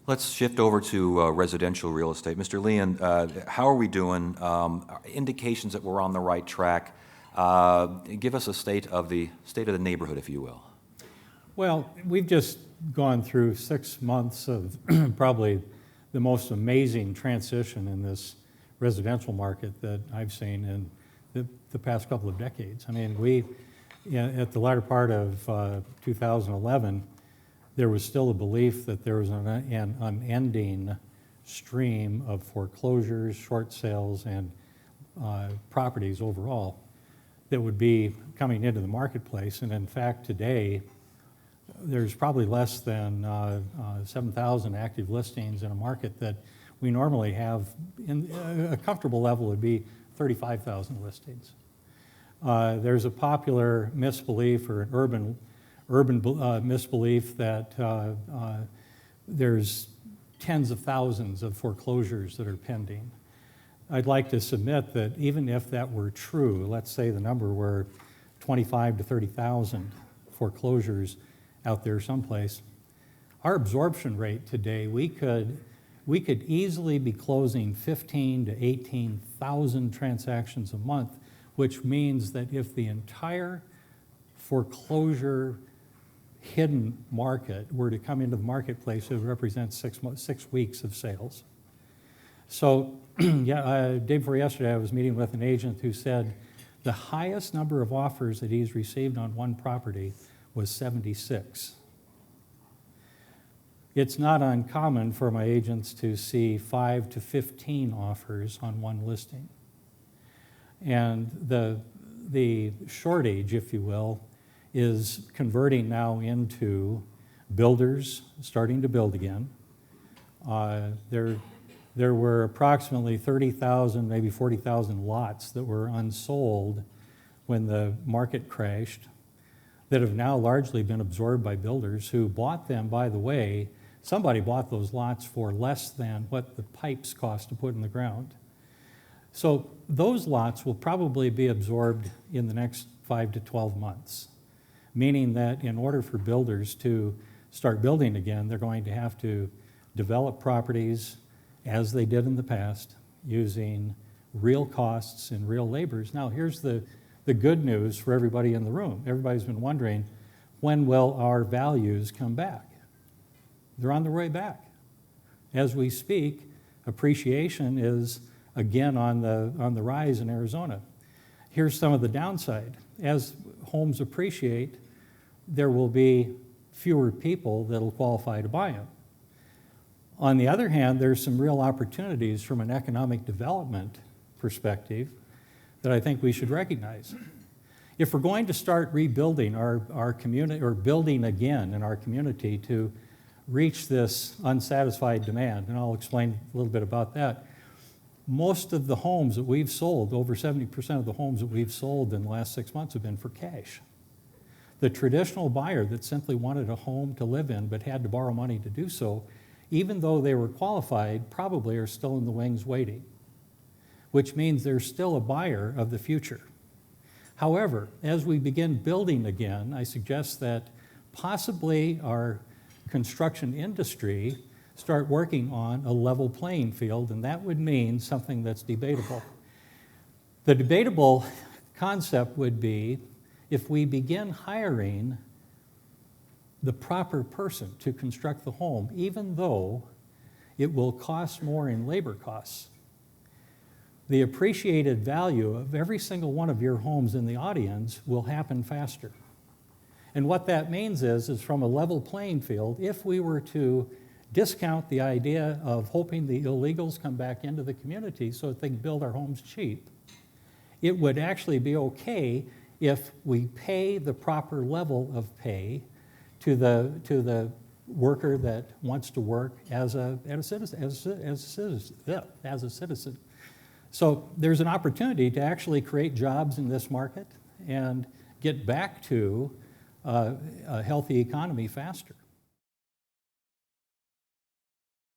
Let's shift over to residential real estate. Mr. Lein, how are we doing? Indications that we're on the right track. Give us a state of the neighborhood, if you will. Well, we've just gone through 6 months of probably the most amazing transition in this residential market that I've seen in the past couple of decades. I mean, at the latter part of 2011, there was still a belief that there was an unending stream of foreclosures, short sales, and properties overall that would be coming into the marketplace. And in fact, today, there's probably less than 7,000 active listings in a market that we normally have. In a comfortable level would be 35,000 listings. There's a popular misbelief or an urban misbelief that there's tens of thousands of foreclosures that are pending. I'd like to submit that even if that were true, let's say the number were 25 to 30,000 foreclosures out there someplace, our absorption rate today, we could easily be closing 15 to 18,000 transactions a month, which means that if the entire foreclosure hidden market were to come into the marketplace, it would represent 6 weeks of sales. So, day before yesterday, I was meeting with an agent who said the highest number of offers that he's received on one property was 76. It's not uncommon for my agents to see 5 to 15 offers on one listing. And the shortage, if you will, is converting now into builders starting to build again. There were approximately 30,000, maybe 40,000 lots that were unsold when the market crashed that have now largely been absorbed by builders who bought them, by the way. Somebody bought those lots for less than what the pipes cost to put in the ground. So those lots will probably be absorbed in the next 5 to 12 months, meaning that in order for builders to start building again, they're going to have to develop properties as they did in the past, using real costs and real labors. Now, here's the good news for everybody in the room. Everybody's been wondering, when will our values come back? They're on their way back. As we speak, appreciation is again on the rise in Arizona. Here's some of the downside. As homes appreciate, there will be fewer people that will qualify to buy them. On the other hand, there's some real opportunities from an economic development perspective that I think we should recognize. If we're going to start rebuilding our community, or building again in our community to reach this unsatisfied demand, and I'll explain a little bit about that, most of the homes that we've sold, over 70% of the homes that we've sold in the last 6 months have been for cash. The traditional buyer that simply wanted a home to live in but had to borrow money to do so, even though they were qualified, probably are still in the wings waiting, which means there's still a buyer of the future. However, as we begin building again, I suggest that possibly our construction industry start working on a level playing field, and that would mean something that's debatable. The debatable concept would be if we begin hiring the proper person to construct the home, even though it will cost more in labor costs. The appreciated value of every single one of your homes in the audience will happen faster. And what that means is from a level playing field, if we were to discount the idea of hoping the illegals come back into the community so that they can build our homes cheap, it would actually be okay if we pay the proper level of pay to the worker that wants to work as a citizen. So there's an opportunity to actually create jobs in this market and get back to a healthy economy faster.